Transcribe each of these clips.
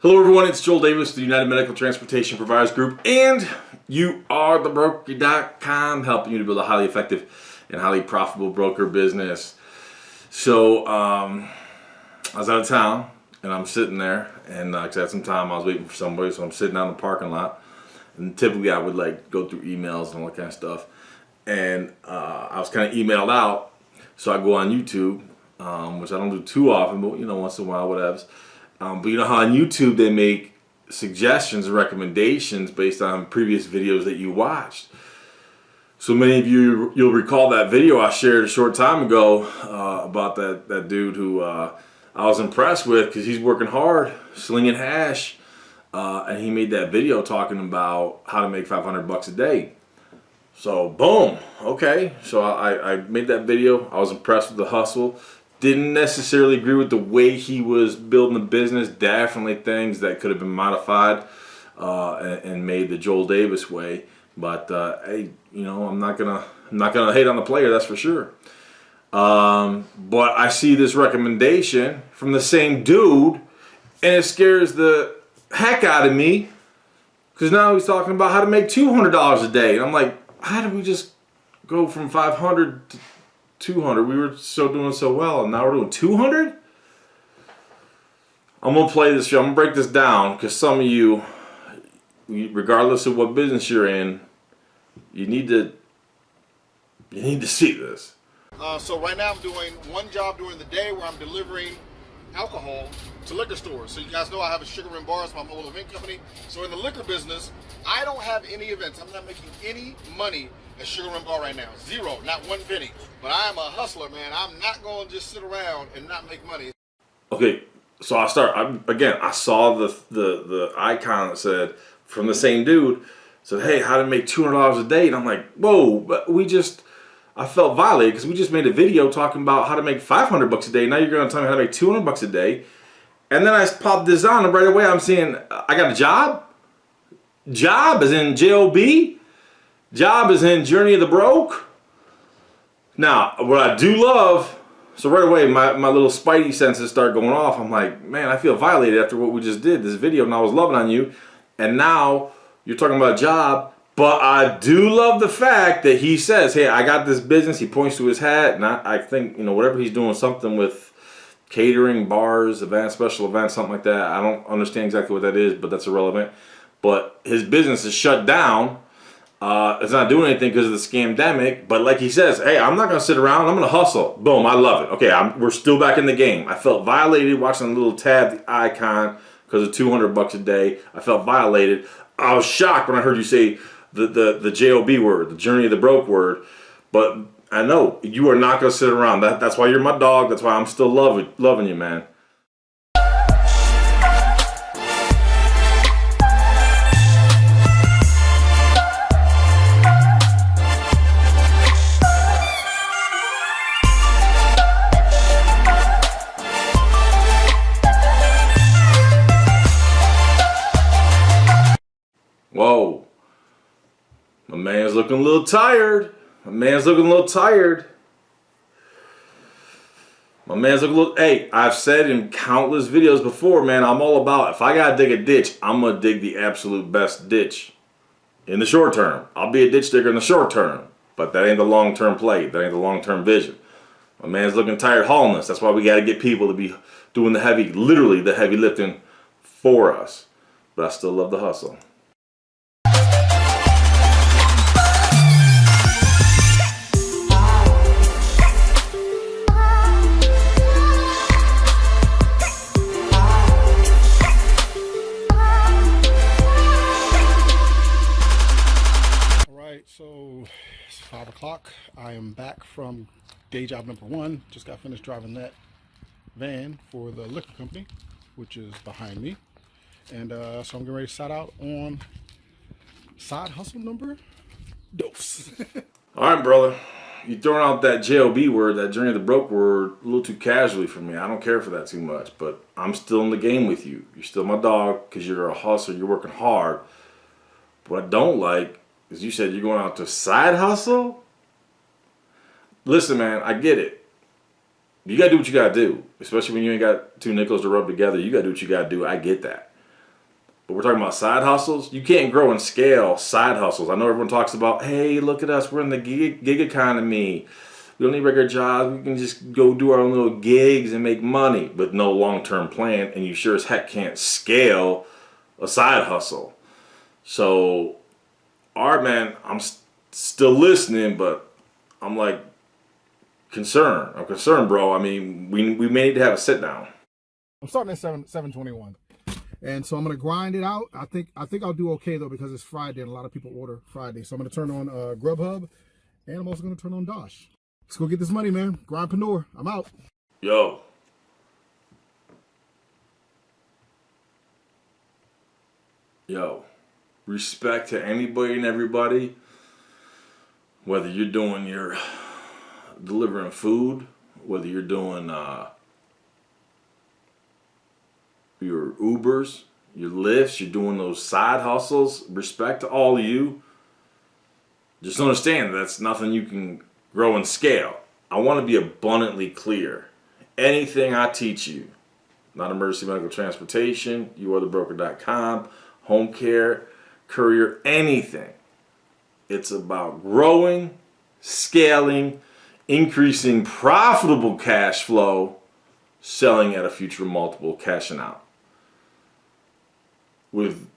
Hello everyone, it's Joel Davis, the United Medical Transportation Providers Group, and you are thebroker.com, helping you to build a highly effective and highly profitable broker business. So, I was out of town, and I'm sitting there, and cause I had some time, I was waiting for somebody, so I'm sitting out in the parking lot, and typically I would like go through emails and all that kind of stuff, and I was kind of emailed out, so I go on YouTube, which I don't do too often, but you know, once in a while, whatevs. But you know how on YouTube they make suggestions and recommendations based on previous videos that you watched. So many of you'll recall that video I shared a short time ago about that dude who I was impressed with because he's working hard, slinging hash, and he made that video talking about how to make 500 bucks a day. So boom, okay. So I made that video. I was impressed with the hustle. Didn't necessarily agree with the way he was building the business. Definitely things that could have been modified and made the Joel Davis way. But hey, you know, I'm not gonna hate on the player, that's for sure. But I see this recommendation from the same dude, and it scares the heck out of me because now he's talking about how to make $200 a day, and I'm like, how did we just go from 500 to 200? We were doing so well, and now we're doing 200. I'm gonna play this. I'm gonna break this down because some of you, regardless of what business you're in, you need to see this. So right now I'm doing one job during the day where I'm delivering alcohol to liquor stores. So you guys know I have a Sugar and Bars, my mobile event company. So in the liquor business, I don't have any events. I'm not making any money at Sugar and Bar right now. Zero, not one penny. But I am a hustler, man. I'm not going to just sit around and not make money. Okay, so I saw the icon that said from the same dude, said, hey, how to make $200 a day, and I'm like, whoa, but I felt violated because we just made a video talking about how to make 500 bucks a day. Now you're going to tell me how to make 200 bucks a day. And then I popped this on, and right away I'm seeing I got a job. Job is in J-O-B. Job is in Journey of the Broke. Now, what I do love, so right away my little spidey senses start going off. I'm like, man, I feel violated after what we just did, this video, and I was loving on you. And now you're talking about a job. But I do love the fact that he says, hey, I got this business. He points to his hat, and I think, you know, whatever he's doing, something with catering, bars, events, special events, something like that. I don't understand exactly what that is, but that's irrelevant. But his business is shut down. It's not doing anything because of the scamdemic. But like he says, hey, I'm not going to sit around. I'm going to hustle. Boom, I love it. Okay, we're still back in the game. I felt violated watching the little tab, the icon, because of 200 bucks a day. I felt violated. I was shocked when I heard you say the J-O-B word, the Journey of the Broke word. But I know you are not going to sit around. That's why you're my dog. That's why I'm still loving you, man. Whoa. My man's looking a little tired. Hey, I've said in countless videos before, man, I'm all about, if I gotta dig a ditch, I'm gonna dig the absolute best ditch in the short term. I'll be a ditch digger in the short term, but that ain't the long-term play. That ain't the long-term vision. My man's looking tired hauling us. That's why we gotta get people to be doing literally the heavy lifting for us. But I still love the hustle. So it's 5 o'clock. I am back from day job number one. Just got finished driving that van for the liquor company, which is behind me. And so I'm getting ready to start out on side hustle number dose. All right, brother. You're throwing out that J-O-B word, that Journey of the Broke word, a little too casually for me. I don't care for that too much, but I'm still in the game with you. You're still my dog because you're a hustler. You're working hard. What I don't like is you said you're going out to side hustle. Listen, man, I get it. You got to do what you got to do, especially when you ain't got two nickels to rub together. You got to do what you got to do. I get that. But we're talking about side hustles. You can't grow and scale side hustles. I know everyone talks about, hey, look at us. We're in the gig economy. We don't need regular jobs. We can just go do our own little gigs and make money with no long-term plan. And you sure as heck can't scale a side hustle. So, all right, man, I'm still listening, but I'm like concerned. I'm concerned, bro. I mean, we may need to have a sit down. I'm starting at 7:21, and so I'm gonna grind it out. I think I'll do okay though, because it's Friday and a lot of people order Friday. So I'm gonna turn on Grubhub, and I'm also gonna turn on Dosh. Let's go get this money, man. Grindpreneur. I'm out. Yo. Respect to anybody and everybody, whether you're doing your delivering food, whether you're doing your Ubers, your Lyfts, you're doing those side hustles. Respect to all of you. Just understand that's nothing you can grow and scale. I want to be abundantly clear. Anything I teach you, not emergency medical transportation, youarethebroker.com, home care, courier, anything. It's about growing, scaling, increasing profitable cash flow, selling at a future multiple, cashing out. With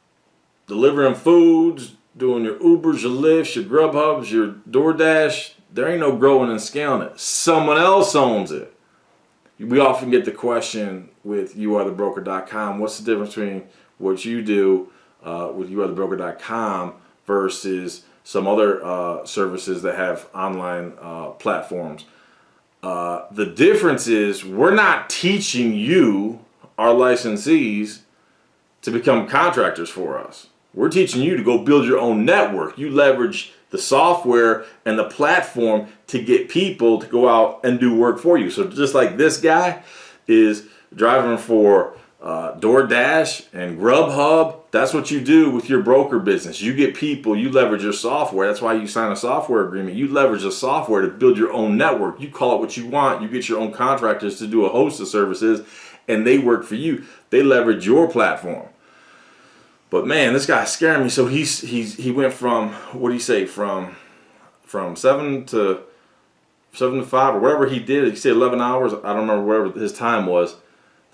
delivering foods, doing your Ubers, your Lyfts, your Grubhubs, your DoorDash, there ain't no growing and scaling it. Someone else owns it. We often get the question with youarethebroker.com, what's the difference between what you do with youarethebroker.com versus some other services that have online platforms? The difference is we're not teaching you, our licensees, to become contractors for us. We're teaching you to go build your own network. You leverage the software and the platform to get people to go out and do work for you. So just like this guy is driving for DoorDash and Grubhub, that's what you do with your broker business. You get people, you leverage your software. That's why you sign a software agreement. You leverage the software to build your own network. You call it what you want. You get your own contractors to do a host of services, and they work for you. They leverage your platform. But man, this guy's scaring me. So he went from, what do you say, from 7 to 5 or whatever he did. He said 11 hours. I don't remember whatever his time was.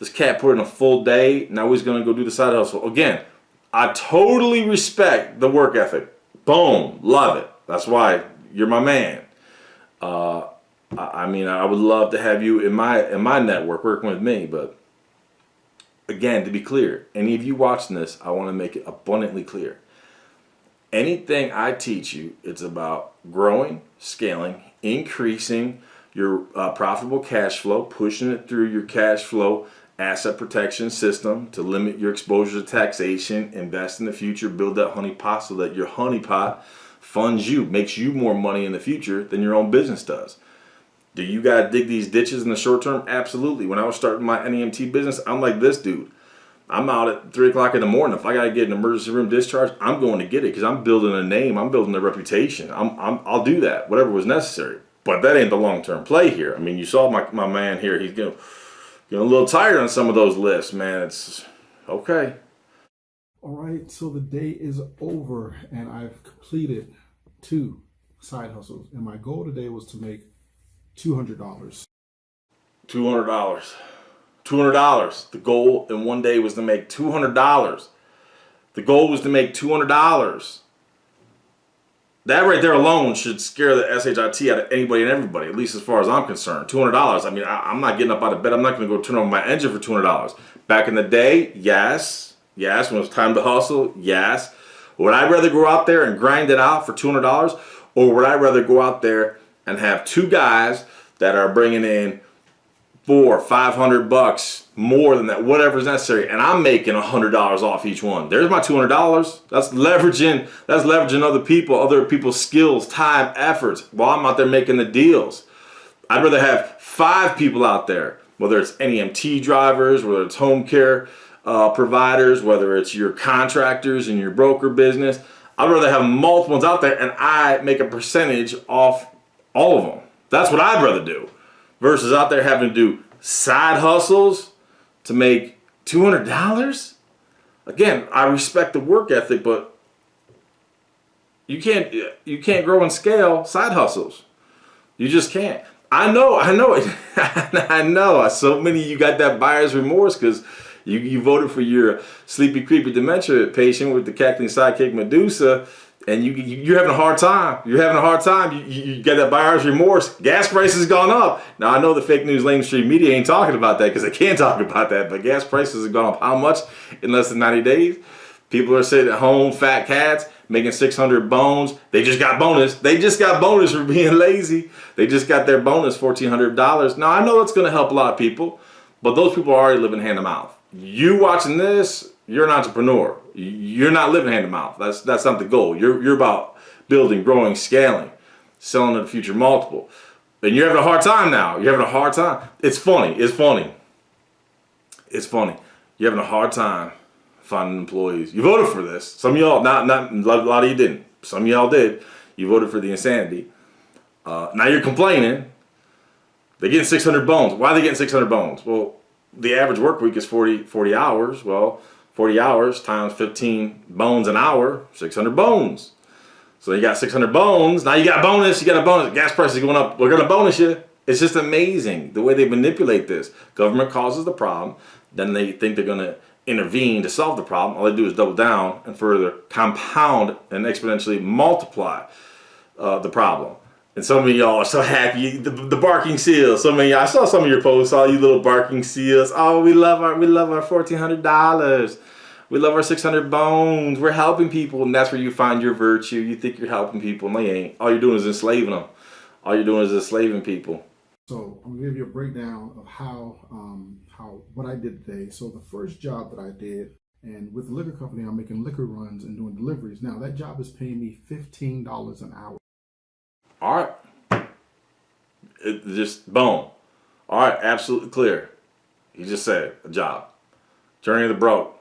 This cat put in a full day. Now he's going to go do the side hustle. Again, I totally respect the work ethic. Boom. Love it. That's why you're my man. I mean, I would love to have you in my network working with me, but again, to be clear, any of you watching this, I want to make it abundantly clear. Anything I teach you, it's about growing, scaling, increasing your profitable cash flow, pushing it through your cash flow asset protection system to limit your exposure to taxation, invest in the future, build that honey pot so that your honey pot funds you, makes you more money in the future than your own business does. Do you gotta dig these ditches in the short term? Absolutely. When I was starting my NEMT business, I'm like this dude. I'm out at 3 o'clock in the morning. If I gotta get an emergency room discharge, I'm going to get it because I'm building a name. I'm building a reputation. I'll do that, whatever was necessary. But that ain't the long-term play here. I mean, you saw my man here. He's getting a little tired on some of those lifts, man. It's okay. All right, so the day is over, and I've completed 2 side hustles, and my goal today was to make $200. $200. The goal in one day was to make $200. The goal was to make $200. That right there alone should scare the SHIT out of anybody and everybody, at least as far as I'm concerned. $200. I mean, I'm not getting up out of bed. I'm not going to go turn on my engine for $200. Back in the day, yes. When it was time to hustle, yes. Would I rather go out there and grind it out for $200, or would I rather go out there and have 2 guys that are bringing in $400-500 more than that, whatever's necessary, and I'm making $100 off each one? There's my $200. That's leveraging other people's skills, time, efforts, while I'm out there making the deals. I'd rather have 5 people out there, whether it's NEMT drivers, whether it's home care providers, whether it's your contractors in your broker business. I'd rather have multiple ones out there, and I make a percentage off all of them. That's what I'd rather do, versus out there having to do side hustles to make $200. Again, I respect the work ethic, but you can't grow and scale side hustles. You just can't. I know it. I know. So many of you got that buyer's remorse because you voted for your sleepy, creepy dementia patient with the cackling sidekick Medusa, and you're having a hard time. You're having a hard time. You got that buyer's remorse. Gas prices gone up. Now I know the fake news, mainstream media ain't talking about that because they can't talk about that. But gas prices have gone up how much in less than 90 days? People are sitting at home, fat cats, making 600 bones. They just got bonus. They just got bonus for being lazy. They just got their bonus, $1,400. Now I know it's going to help a lot of people, but those people are already living hand to mouth. You watching this, you're an entrepreneur. You're not living hand to mouth. That's not the goal. You're about building, growing, scaling, selling at a future multiple. And you're having a hard time now. You're having a hard time. It's funny. It's funny. It's funny. You're having a hard time finding employees. You voted for this. Some of y'all, not a lot of you didn't. Some of y'all did. You voted for the insanity. Now you're complaining. They're getting 600 bones. Why are they getting 600 bones? Well, the average work week is 40 hours. Well, 40 hours times 15 bones an hour, 600 bones. So you got 600 bones. Now you got bonus. You got a bonus. Gas prices going up. We're going to bonus you. It's just amazing the way they manipulate this. Government causes the problem. Then they think they're going to intervene to solve the problem. All they do is double down and further compound and exponentially multiply the problem. And some of y'all are so happy. The barking seals. Some of y'all, I saw some of your posts. All you little barking seals. Oh, we love our $1,400. We love our 600 bones. We're helping people, and that's where you find your virtue. You think you're helping people, and they ain't. All you're doing is enslaving them. All you're doing is enslaving people. So I'm gonna give you a breakdown of how what I did today. So the first job that I did, and with the liquor company, I'm making liquor runs and doing deliveries. Now that job is paying me $15 an hour. All right. Just boom. All right, absolutely clear. He just said a job. Journey of the broke.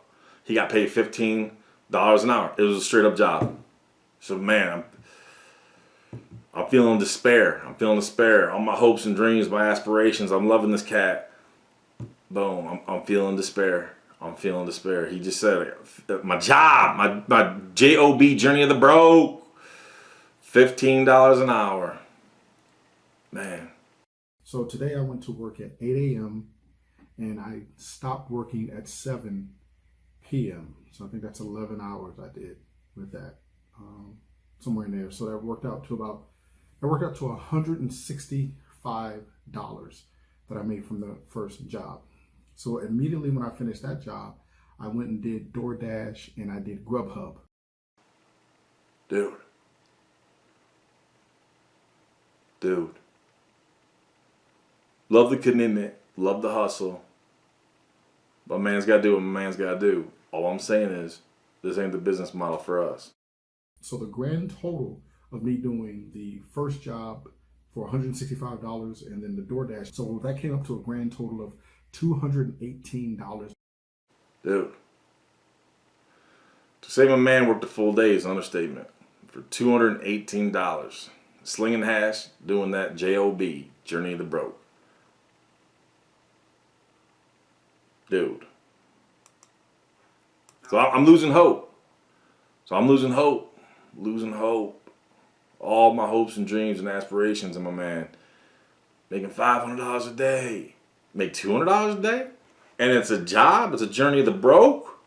He got paid $15 an hour. It was a straight up job. So man, I'm feeling despair. I'm feeling despair. All my hopes and dreams, my aspirations. I'm loving this cat. Boom. I'm feeling despair. I'm feeling despair. He just said my job, my JOB, Journey of the Broke. $15 an hour. Man. So today I went to work at 8 a.m. and I stopped working at 7 p.m. So I think that's 11 hours I did with that, somewhere in there. So that worked out to $165 that I made from the first job. So immediately when I finished that job, I went and did DoorDash and I did Grubhub. Dude. Love the commitment. Love the hustle. But man's got to do what man's got to do. All I'm saying is, this ain't the business model for us. So the grand total of me doing the first job for $165 and then the DoorDash, so that came up to a grand total of $218. Dude. To say my man worked a full day is an understatement. For $218. Slinging hash, doing that JOB, Journey of the Broke. Dude. So I'm losing hope. Losing hope. All my hopes and dreams and aspirations of my man. Making $500 a day. Make $200 a day? And it's a job? It's a Journey of the Broke?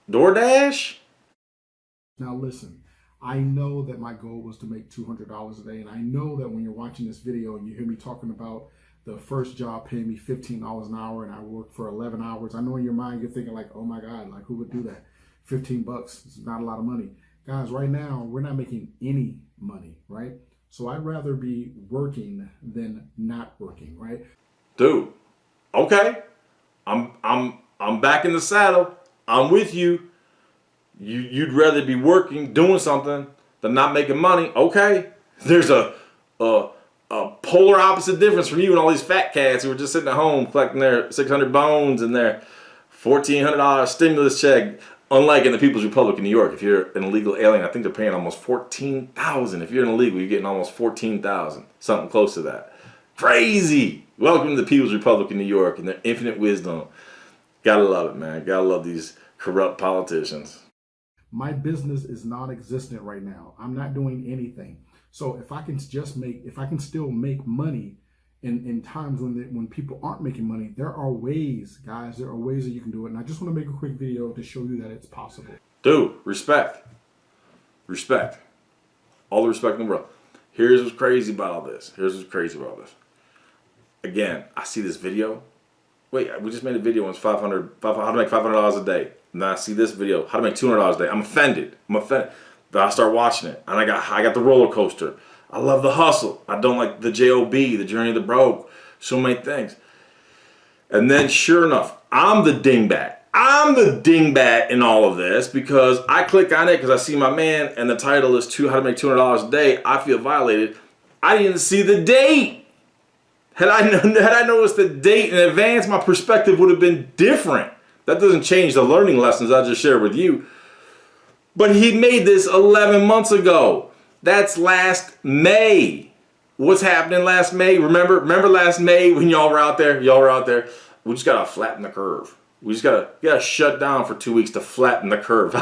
DoorDash? Now listen. I know that my goal was to make $200 a day, and I know that when you're watching this video and you hear me talking about the first job paying me $15 an hour and I worked for 11 hours, I know in your mind you're thinking like, oh my God, like who would do that? $15 is not a lot of money. Guys, right now, we're not making any money, right? So I'd rather be working than not working, right? Dude, okay. I'm back in the saddle. I'm with you. You'd rather be working, doing something, than not making money. Okay. There's a polar opposite difference from you and all these fat cats who are just sitting at home collecting their 600 bones and their $1,400 stimulus check. Unlike in the People's Republic of New York, if you're an illegal alien, I think they're paying almost $14,000. If you're an illegal, you're getting almost $14,000, something close to that. Crazy. Welcome to the People's Republic of New York and their infinite wisdom. Gotta love it, man. Gotta love these corrupt politicians. My business is non-existent right now. I'm not doing anything. So if I can still make money in times when people aren't making money, there are ways, guys. There are ways that you can do it. And I just want to make a quick video to show you that it's possible. Dude, respect. Respect. All the respect in the world. Here's what's crazy about all this. Again, I see this video. Wait, we just made a video on how to make $500 a day. And then I see this video, how to make $200 a day. I'm offended. But I start watching it, and I got the roller coaster. I love the hustle. I don't like the JOB, the journey of the broke. So many things. And then, sure enough, I'm the dingbat. I'm the dingbat in all of this because I click on it because I see my man, and the title is how to make $200 a day. I feel violated. I didn't see the date. Had I noticed the date in advance, my perspective would have been different. That doesn't change the learning lessons I just shared with you. But he made this 11 months ago. That's last May. What's happening last May? Remember last May when y'all were out there? We just gotta flatten the curve. You gotta shut down for 2 weeks to flatten the curve.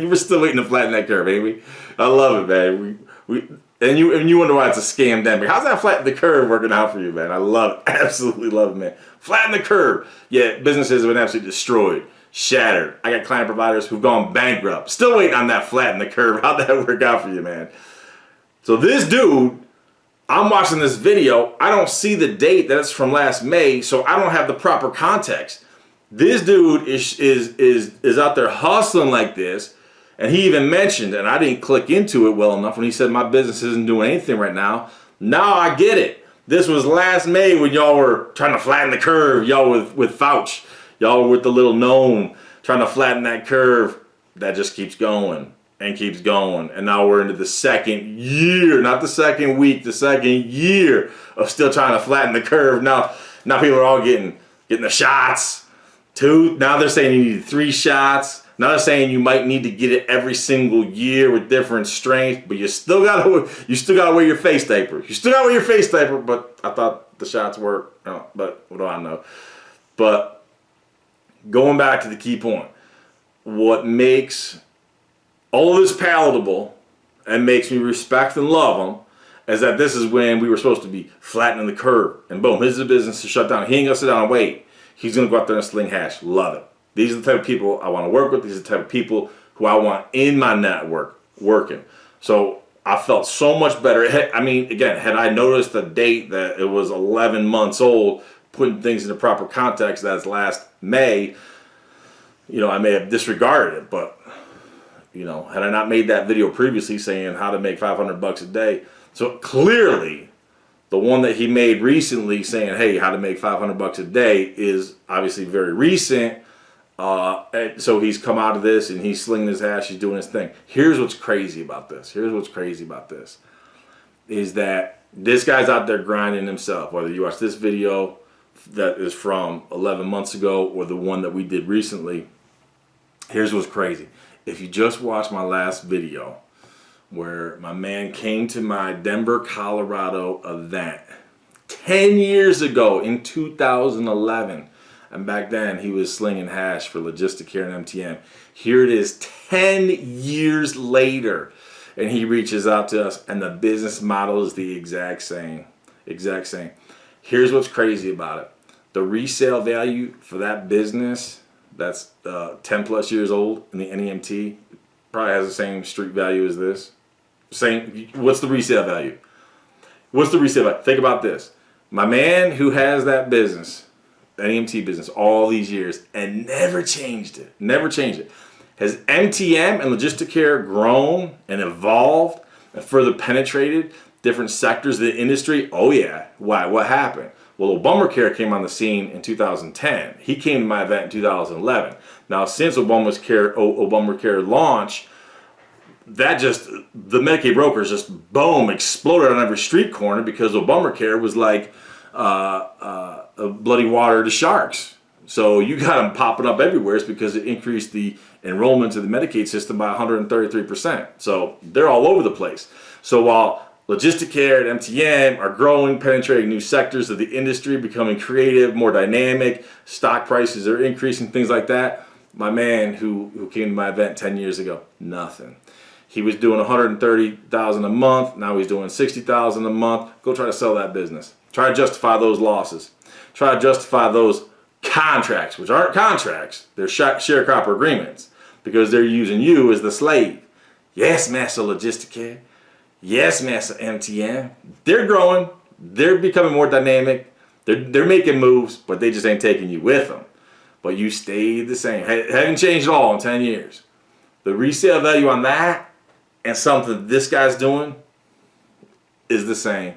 You were still waiting to flatten that curve, ain't we? I love it, man. And you wonder why it's a scam then. How's that flatten the curve working out for you, man? I love it. Absolutely love it, man. Flatten the curve. Yeah, businesses have been absolutely destroyed, shattered. I got client providers who've gone bankrupt. Still waiting on that flatten the curve. How'd that work out for you, man? So this dude, I'm watching this video. I don't see the date that it's from last May, so I don't have the proper context. This dude is out there hustling like this. And he even mentioned, and I didn't click into it well enough when he said my business isn't doing anything right now. Now I get it. This was last May when y'all were trying to flatten the curve. Y'all with Fauch. Y'all were with the little gnome trying to flatten that curve. That just keeps going and keeps going. And now we're into the second year, not the second week, the second year of still trying to flatten the curve. Now people are all getting the shots. 2. Now they're saying you need 3 shots. Now they're saying you might need to get it every single year with different strains, but you still gotta wear your face diaper. But I thought the shots work. No, but what do I know? But going back to the key point, what makes all of this palatable and makes me respect and love them is that this is when we were supposed to be flattening the curve, and boom, his business is shut down. He ain't gonna sit down and wait. He's gonna go out there and sling hash. Love it. These are the type of people I want to work with. These are the type of people who I want in my network working. So I felt so much better. I mean, again, had I noticed the date that it was 11 months old, putting things into proper context, that's last May, I may have disregarded it. But, had I not made that video previously saying how to make $500 a day, so clearly the one that he made recently saying, hey, how to make $500 a day is obviously very recent. And so he's come out of this and he's slinging his hash, he's doing his thing. Here's what's crazy about this. Is that this guy's out there grinding himself. Whether you watch this video that is from 11 months ago or the one that we did recently, here's what's crazy. If you just watch my last video where my man came to my Denver, Colorado event 10 years ago in 2011, and back then, he was slinging hash for Logisticare and MTM. Here it is 10 years later, and he reaches out to us, and the business model is the exact same. Here's what's crazy about it. The resale value for that business that's 10 plus years old in the NEMT probably has the same street value as this. What's the resale value? Think about this. My man who has that business, NEMT business, all these years and never changed it. Has MTM and Logisticare grown and evolved and further penetrated different sectors of the industry? Oh yeah. Why? What happened? Well, Obamacare came on the scene in 2010. He came to my event in 2011. Now, since Obamacare launch, the Medicaid brokers just boom exploded on every street corner because Obamacare was like bloody water to sharks. So you got them popping up everywhere. It's because it increased the enrollment to the Medicaid system by 133%. So they're all over the place. So while Logisticare and MTM are growing, penetrating new sectors of the industry, becoming creative, more dynamic, stock prices are increasing, things like that, my man who came to my event 10 years ago? Nothing. He was doing $130,000 a month. Now he's doing $60,000 a month. Go try to sell that business. Try to justify those losses. Try to justify those contracts, which aren't contracts. They're sharecropper agreements because they're using you as the slave. Yes, Master Logistica. Yes, Master MTM. They're growing. They're becoming more dynamic. They're making moves, but they just ain't taking you with them. But you stayed the same. Haven't changed at all in 10 years. The resale value on that and something this guy's doing is the same.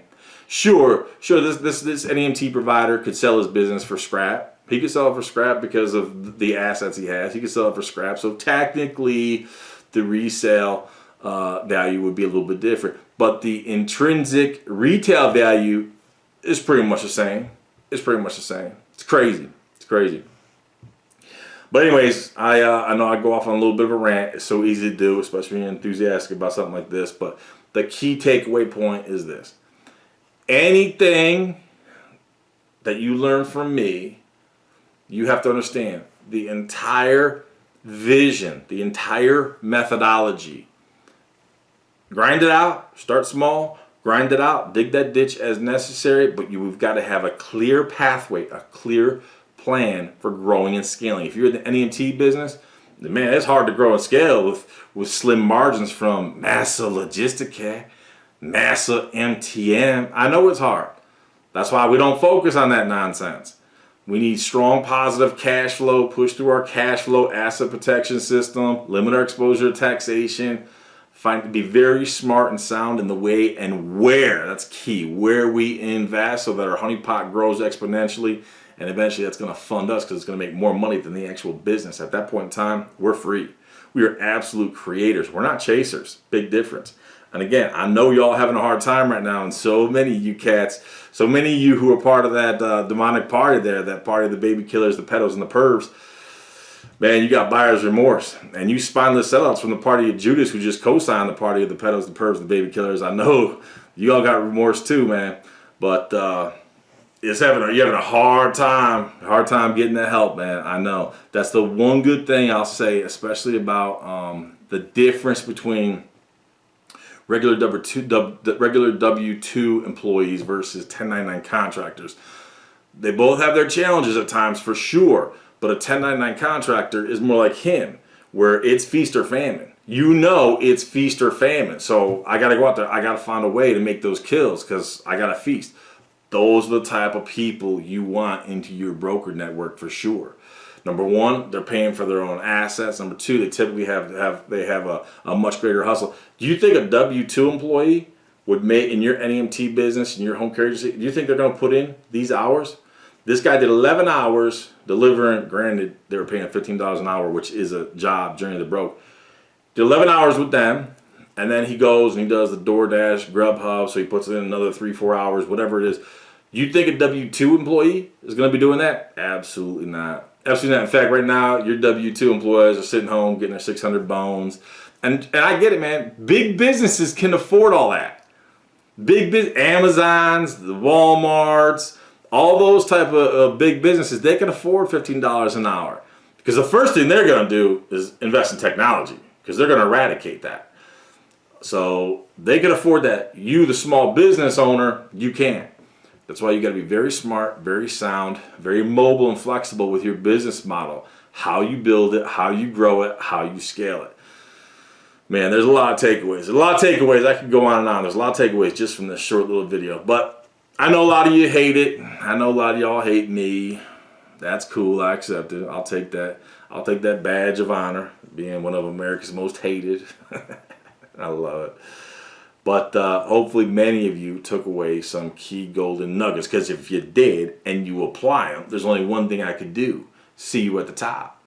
Sure, this NEMT provider could sell his business for scrap. He could sell it for scrap because of the assets he has. He could sell it for scrap. So technically, the resale value would be a little bit different. But the intrinsic retail value is pretty much the same. It's pretty much the same. It's crazy. It's crazy. But anyways, I know I go off on a little bit of a rant. It's so easy to do, especially when you're enthusiastic about something like this. But the key takeaway point is this. Anything that you learn from me, you have to understand the entire vision, the entire methodology. Grind it out, start small, grind it out, dig that ditch as necessary, but you've got to have a clear pathway, a clear plan for growing and scaling. If you're in the NEMT business, man, it's hard to grow and scale with slim margins from Massa Logistica, Massa MTM. I know it's hard. That's why we don't focus on that nonsense. We need strong positive cash flow, push through our cash flow asset protection system, limit our exposure to taxation, be very smart and sound in the way and where, that's key, where we invest so that our honeypot grows exponentially, and eventually that's going to fund us because it's going to make more money than the actual business. At that point in time, we're free. We are absolute creators. We're not chasers. Big difference. And again, I know y'all having a hard time right now, and so many of you cats, so many of you who are part of that demonic party there, that party of the baby killers, the pedos, and the pervs, man, you got buyer's remorse. And you spineless sellouts from the party of Judas who just co-signed the party of the pedos, the pervs, the baby killers. I know you all got remorse too, man. But you're having a hard time getting that help, man. I know. That's the one good thing I'll say, especially about the difference between regular W-2 employees versus 1099 contractors. They both have their challenges at times for sure, but a 1099 contractor is more like him, where it's feast or famine. You know it's feast or famine. So I got to go out there. I got to find a way to make those kills because I got to feast. Those are the type of people you want into your broker network for sure. Number one, they're paying for their own assets. Number two, they typically have a much greater hustle. Do you think a W-2 employee would make, in your NEMT business, in your home care agency, do you think they're going to put in these hours? This guy did 11 hours delivering, granted, they were paying $15 an hour, which is a job, Journey to Broke. Did 11 hours with them, and then he goes and he does the DoorDash, Grubhub, so he puts in another 3-4 hours, whatever it is. You think a W-2 employee is going to be doing that? Absolutely not. Absolutely not. In fact, right now, your W-2 employees are sitting home getting their 600 bones. And I get it, man. Big businesses can afford all that. Amazons, the Walmarts, all those type of big businesses, they can afford $15 an hour. Because the first thing they're going to do is invest in technology. Because they're going to eradicate that. So they can afford that. You, the small business owner, you can't. That's why you got to be very smart, very sound, very mobile and flexible with your business model. How you build it, how you grow it, how you scale it. Man, there's a lot of takeaways. There's a lot of takeaways. I could go on and on. There's a lot of takeaways just from this short little video. But I know a lot of you hate it. I know a lot of y'all hate me. That's cool. I accept it. I'll take that. I'll take that badge of honor, being one of America's most hated. I love it. But hopefully many of you took away some key golden nuggets. Because if you did and you apply them, there's only one thing I could do. See you at the top.